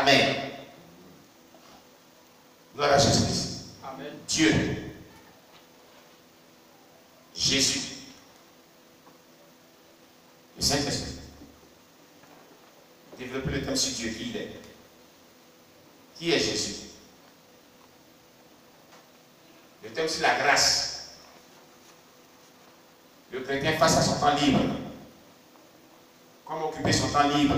Amen. Gloire à Jésus-Christ. Amen. Dieu. Jésus. Le Saint-Esprit. Développer le thème sur Dieu, qui il est. Qui est Jésus? Le thème sur la grâce. Le chrétien face à son temps libre. Comment occuper son temps libre?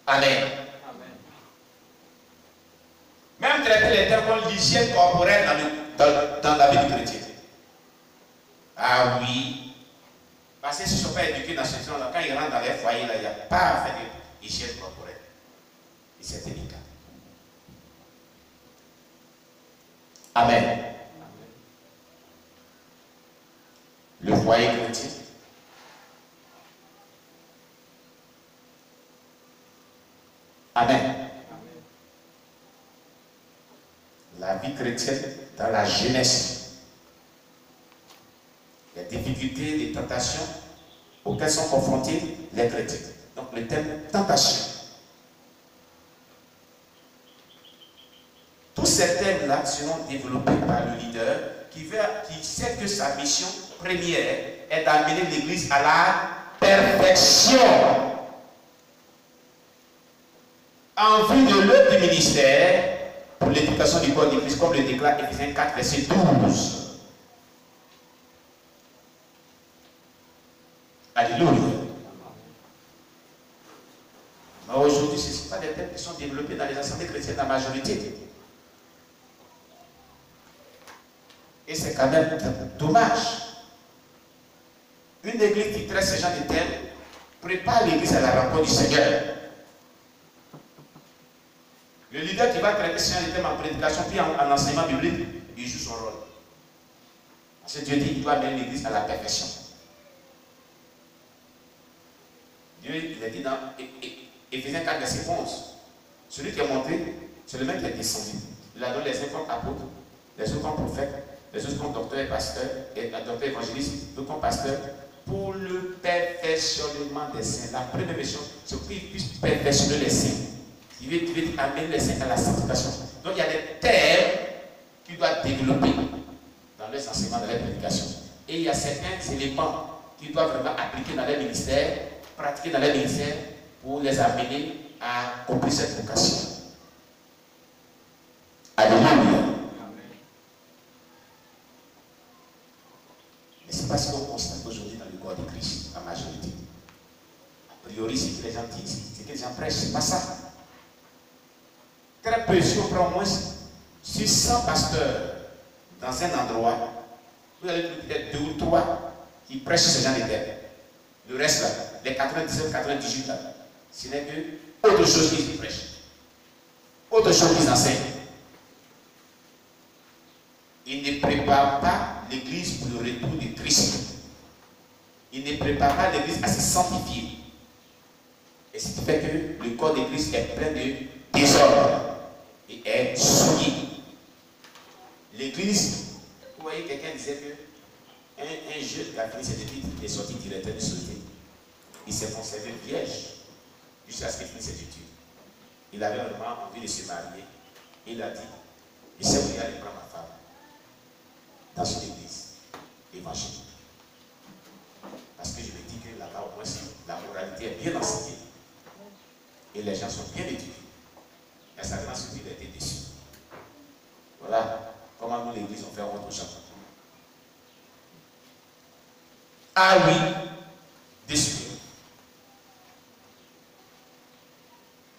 Amen. Amen. Même traiter les thèmes comme l'hygiène corporelle dans la vie du chrétien. Ah oui. Parce que si je ne sont pas éduqués dans ce sens-là, quand ils rentrent dans les foyers, là, il n'y a pas à faire d'hygiène corporelle. Et c'est délicat. Amen. Amen. Le foyer chrétien. Amen. Amen. La vie chrétienne dans la jeunesse. Les difficultés, les tentations auxquelles sont confrontés les chrétiens. Donc le thème tentation. Tous ces thèmes-là seront développés par le leader qui sait que sa mission première est d'amener l'Église à la perfection en vue de l'œuvre du ministère pour l'éducation du corps d'Église, comme le déclare Éphésiens 4, verset 12. Alléluia. Mais aujourd'hui, ce ne sont pas des thèmes qui sont développés dans les assemblées chrétiennes, la majorité. Et c'est quand même dommage. Une église qui traite ce genre de thèmes prépare l'église à la rencontre du Seigneur. Le leader qui va traiter ce genre de thèmes en prédication puis en enseignement biblique, il joue son rôle. Parce que Dieu dit qu'il doit amener l'église à la perfection. Dieu il a dit dans Éphésiens 4, verset 11. Celui qui est monté, c'est le même qui est descendu. Il a donné les uns comme apôtres, les autres comme prophètes, les autres comme docteurs et pasteurs, et docteurs évangélistes, d'autres comme pasteurs, pour le perfectionnement des saints. La première mission, c'est pour qu'ils puissent perfectionner les saints. Il veut amener les saints à la sanctification. Donc il y a des thèmes qu'ils doivent développer dans leurs enseignements, dans leur prédication. Et il y a certains éléments qu'ils doivent vraiment appliquer dans leur ministère, pratiquer dans leur ministère, pour les amener à accomplir cette vocation. Alléluia. Mais c'est parce qu'on constate aujourd'hui dans le corps de Christ, la majorité. A priori, ce que les gens disent, ce que les gens prêchent, c'est pas ça. Très peu, si on prend au moins 600 pasteurs dans un endroit, vous allez peut-être 2 ou 3 qui prêchent ce genre de terres. Le reste là, les 97, 98 là, ce n'est que autre chose qu'ils prêchent. Autre chose qu'ils enseignent. Ils ne préparent pas l'église pour le retour de Christ. Ils ne préparent pas l'église à se sanctifier. Et ce qui fait que le corps d'église est plein de désordre et est souillé. L'église, vous voyez, quelqu'un disait que un jeune qui a fini ses études est sorti directeur de société. Il s'est conservé vierge jusqu'à ce qu'il finisse ses études. Il avait vraiment envie de se marier. Il a dit, je sais où il aller prendre ma femme. Dans une église évangélique. Parce que je me dis que là-bas, au moins, la moralité est bien enseignée. Et les gens sont bien éduqués. Mais ça demande ce qu'il a été déçu. Voilà comment nous, l'église, on fait autre chose. Ah oui, déçu.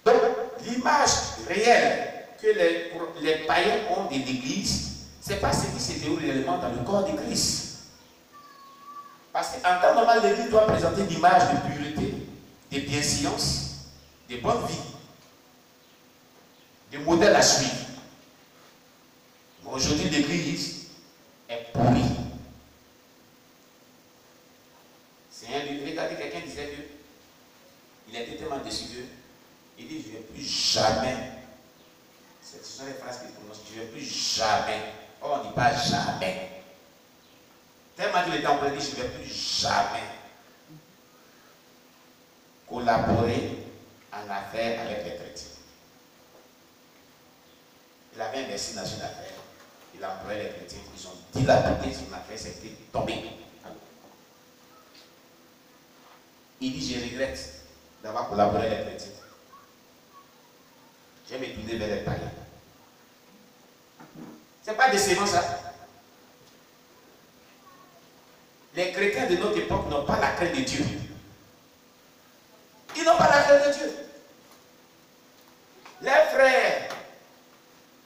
Donc, l'image réelle que les païens ont de l'église, ce n'est pas ce qui se déroule réellement dans le corps de Christ. Parce qu'en temps normal, l'église doit présenter une image de pureté, de bienséance, de bonne vie, de modèle à suivre. Mais aujourd'hui, l'église est pourrie. C'est un livre. Regardez, quelqu'un disait qu'il était tellement déçu qu'il dit, je ne vais plus jamais. Ce sont les phrases qu'il prononce, je ne vais plus jamais. Oh, on ne dit pas jamais. Tellement qu'il était en train de dire, je ne vais plus jamais. collaborer en affaires avec les chrétiens. Il avait investi dans une affaire. Il employait les chrétiens. Ils ont dilapidé son affaire, c'était tombé. Il dit, je regrette d'avoir collaboré avec les chrétiens. Je vais me tourner vers les païens. Ce n'est pas décevant ça. Les chrétiens de notre époque n'ont pas la crainte de Dieu. Ils n'ont pas la crainte de Dieu. Les frères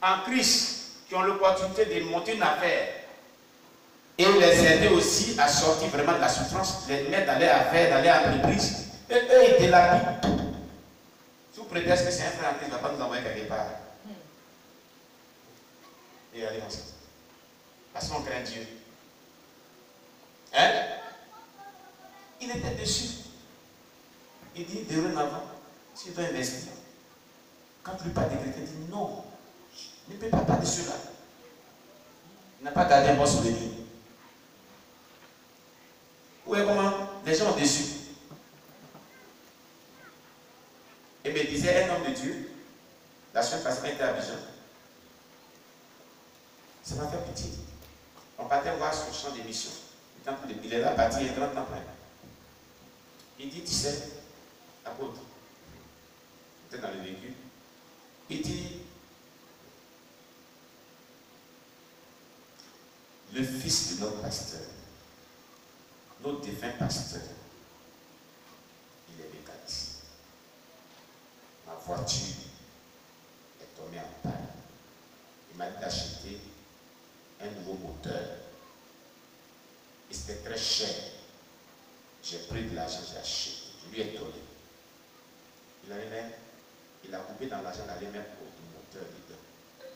en Christ qui ont l'opportunité de monter une affaire et les aider aussi à sortir vraiment de la souffrance, les mettre dans leur affaire, dans leur entreprise, et eux ils délapident tout. Sous prétexte que c'est un frère en Christ, il ne va pas nous envoyer quelque part. Et allez ensemble. Parce qu'on craint Dieu. Hein? Il était dessus. Il dit, dorénavant, si tu dois investir, quand tu lui parles des chrétiens, il dit non, ne peux pas parler de cela. Il n'a pas gardé un bon souvenir. Où est comment? Les gens ont déçu. Et me disait un homme de Dieu, la semaine passée, quand il était à Abidjan, ça m'a fait pitié. On partait voir son champ d'émission. Il est là, parti, il est grand temps plein. Il dit, tu sais, apôtre, il était dans le véhicule, il dit, le fils de notre pasteur, notre défunt pasteur, il est mécaniste. Ma voiture est tombée en panne. Il m'a dit d'acheter un nouveau moteur. Et c'était très cher. J'ai pris de l'argent, j'ai acheté. Je lui ai donné. Il a coupé dans l'argent, il allait mettre au moteur dedans.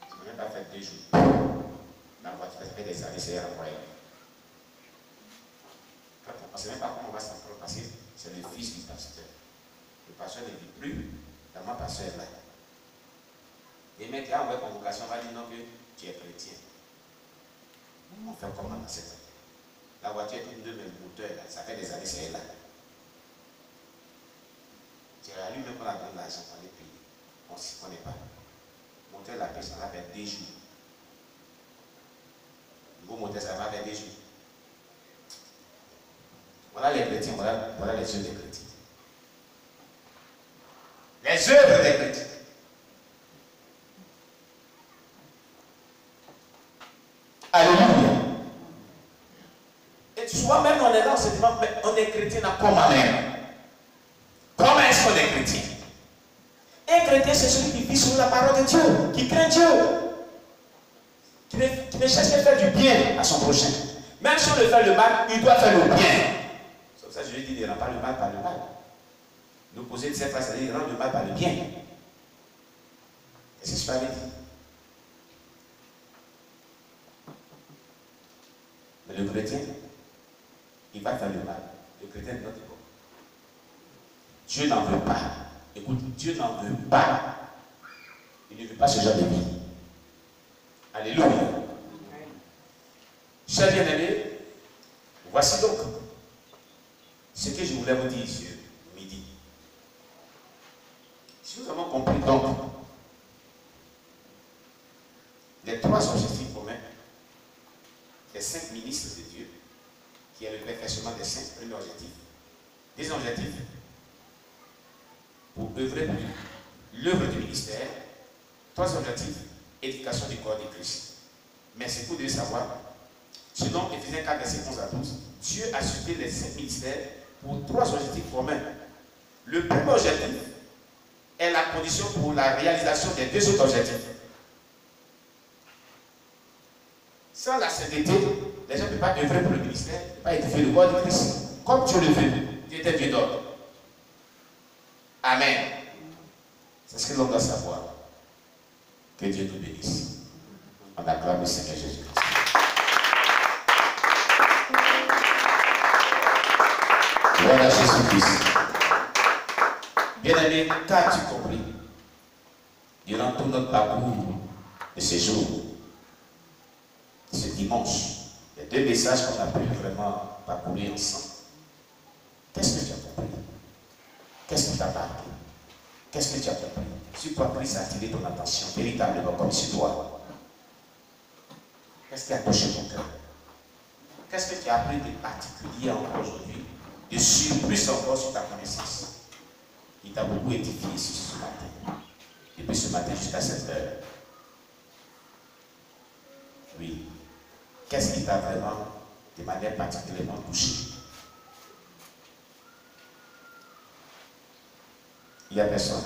Ça n'a même pas fait 2 jours. La voiture, ça fait des années, c'est incroyable. On ne sait même pas comment on va s'en prendre parce que c'est le fils du pasteur. Le pasteur ne vit plus, dans ma pasteur est là. Et maintenant, en convocation, on va dire non que tu es chrétien. On fait comment dans cette année? La voiture est une de mes moteurs là, ça fait des années c'est là. J'ai rallume même qu'on a donné l'argent pour les payer. On ne s'y connaît pas. Moteur la paix, ça va faire 2 jours. Nouveau moteur, ça va faire 2 jours. Voilà les chrétiens, voilà les œuvres des chrétiens. Les œuvres des chrétiens. Alléluia. Et tu vois, même on est là, on se demande, mais on est chrétien à comment même? Comment est-ce qu'on est chrétien? Un chrétien, c'est celui qui vit sur la parole de Dieu, qui craint Dieu, qui ne cherche qu'à faire du bien à son prochain. Même si on le fait le mal, il doit faire le bien. C'est pour ça que je lui dis, ne rends pas le mal par le mal. Nous poser de cette phrase, c'est-à-dire rendre le mal par le bien. Est-ce que je parlais dire? Mais le chrétien, il va faire le mal. Le chrétien de notre époque. Dieu n'en veut pas. Écoute, Dieu n'en veut pas. Il ne veut pas ce genre de vie. Alléluia. Chers bien-aimés, voici donc ce que je voulais vous dire ce midi. Si nous avons compris donc les 3 objectifs communs des 5 ministres de Dieu, qui est le perfectionnement des 5 premiers objectifs, des objectifs pour œuvrer pour l'œuvre du ministère, 3 objectifs, éducation du corps de Christ. Mais c'est pour vous devez savoir, selon Éphésiens 4, verset 11 à 12, Dieu a suscité les 5 ministères pour 3 objectifs communs. Le premier objectif est la condition pour la réalisation des 2 autres objectifs. Sans la sainteté, les gens ne peuvent pas œuvrer pour le ministère, ne peuvent pas édifier le corps de Christ. Comme Dieu le veut, Dieu est un Dieu d'ordre. Amen. C'est ce que l'on doit savoir. Que Dieu nous bénisse. On acclame le Seigneur Jésus-Christ. Gloire à Jésus-Christ. Bien-aimé, qu'as-tu compris durant tout notre parcours de ces jours, ce dimanche, les 2 messages qu'on a pu vraiment parcourir ensemble? Qu'est-ce que tu as compris? Qu'est-ce qui t'a marqué? Qu'est-ce que tu as compris? Sur quoi Christ a attiré ton attention véritablement comme sur toi? Qu'est-ce qui a touché ton cœur? Qu'est-ce que tu as appris de particulier encore aujourd'hui? De surplus encore sur ta connaissance? Il t'a beaucoup édifié sur ce matin. Depuis ce matin jusqu'à cette heure. Oui. Qu'est-ce qui t'a vraiment, de manière particulièrement touché? Il n'y a personne.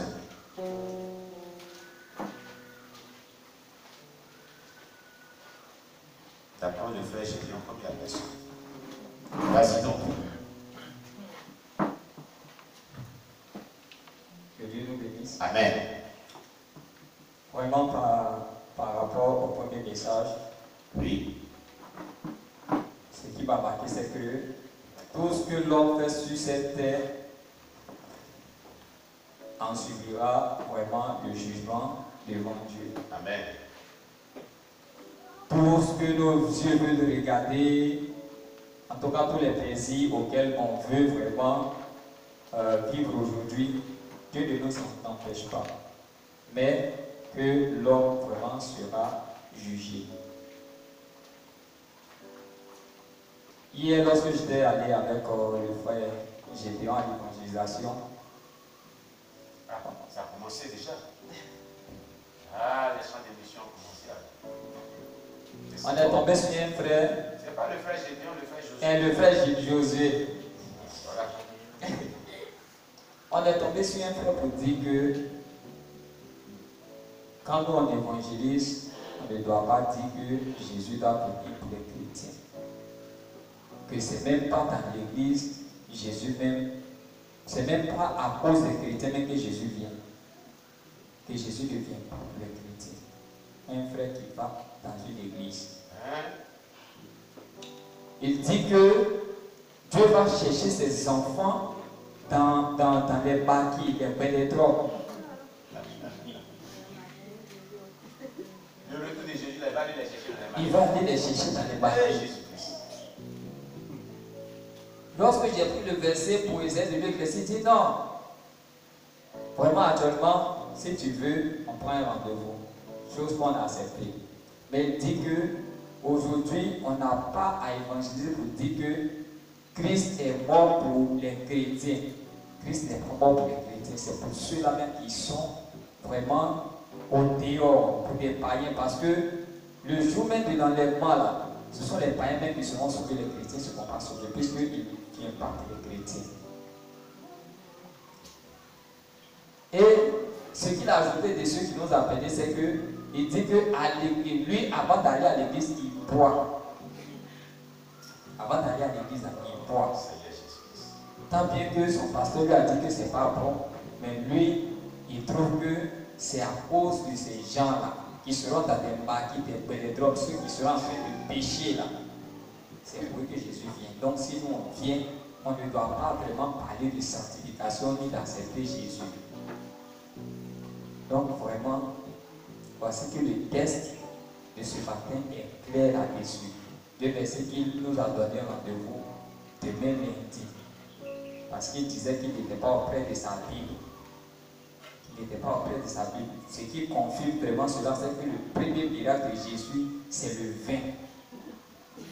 D'apprendre le frère Gédéon comme il y a personne. Vas-y donc. Que Dieu nous bénisse. Amen. Vraiment par rapport au premier message, Oui. ce qui m'a marqué, c'est que tout ce que l'homme fait sur cette terre en subira vraiment le jugement devant Dieu. Amen. Tout ce que nos yeux veulent regarder, en tout cas tous les plaisirs auxquels on veut vraiment vivre aujourd'hui, Dieu ne nous en empêche pas. Mais que l'homme vraiment sera jugé. Hier, lorsque j'étais allé avec le frère Gédéon à l'évangélisation, Ça a commencé déjà. Ah, les chants d'émission ont commencé. on est tombé sur un frère. C'est pas le frère Gédéon, le frère Josué. Et le frère Josué. Voilà. On est tombé sur un frère pour dire que quand nous on évangélise, on ne doit pas dire que Jésus doit venir pour les chrétiens. Que c'est même pas dans l'église, Jésus même, c'est même pas à cause des chrétiens même que Jésus vient. Que Jésus ne vient pas pour les chrétiens. Un frère qui va dans une église. Il dit que Dieu va chercher ses enfants dans les maquis, les pénétrons. Le retour de Jésus, il va aller les chercher dans les maquis. Il va aller les chercher dans les maquis. Lorsque j'ai pris le verset pour essayer de lui éclaircir, il dit non. Vraiment, actuellement, si tu veux, on prend un rendez-vous. Chose qu'on a acceptée. Mais il dit que aujourd'hui, on n'a pas à évangéliser pour dire que Christ est mort pour les chrétiens. Christ n'est pas mort pour les chrétiens. C'est pour ceux-là même qui sont vraiment au dehors, pour les païens. Parce que le jour même de l'enlèvement, là, ce sont les païens même qui seront sauvés, les chrétiens ne seront pas sauvés, puisqu'ils ne viennent pas pour les chrétiens. Et ce qu'il a ajouté de ceux qui nous appelaient, c'est qu'il dit que lui, avant d'aller à l'église, il boit. Avant d'aller à l'église, il boit. Tant bien que son pasteur lui a dit que c'est pas bon, mais lui, il trouve que c'est à cause de ces gens-là qui seront dans des maquis, des pénétrons, ceux qui seront en train de pécher là. C'est pour eux que Jésus vient. Donc si nous on vient, on ne doit pas vraiment parler de sanctification ni d'accepter Jésus. Donc vraiment, voici que le test de ce matin est clair là-dessus. Dieu merci qu'il nous a donné rendez-vous demain lundi. Parce qu'il disait qu'il n'était pas auprès de sa Bible. Il n'était pas auprès de sa Bible. Ce qui confirme vraiment cela, c'est que le premier miracle de Jésus, c'est le vin.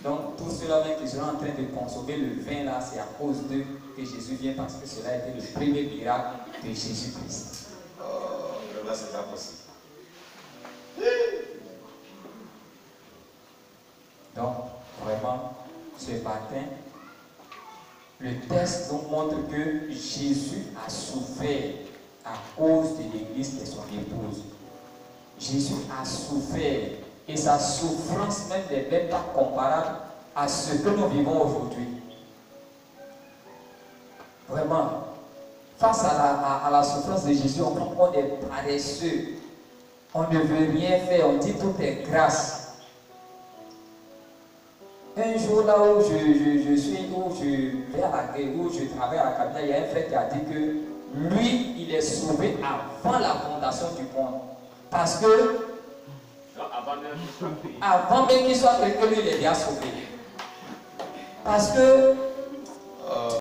Donc, tous ceux-là qui seront en train de consommer le vin, là, c'est à cause d'eux que Jésus vient, parce que cela a été le premier miracle de Jésus-Christ. Oh, là, c'est pas possible. Donc, vraiment, ce matin, le texte nous montre que Jésus a souffert à cause de l'église de son épouse. Jésus a souffert et sa souffrance même n'est même pas comparable à ce que nous vivons aujourd'hui. Vraiment, face à la souffrance de Jésus, on comprend qu'on est paresseux. On ne veut rien faire, on dit tout est grâce. Un jour là où je suis, où je vais à la où je travaille à la cabinet, il y a un frère qui a dit que lui, il est sauvé avant la fondation du monde. Parce que avant même qu'il soit créé, que lui, il est déjà sauvé. Parce que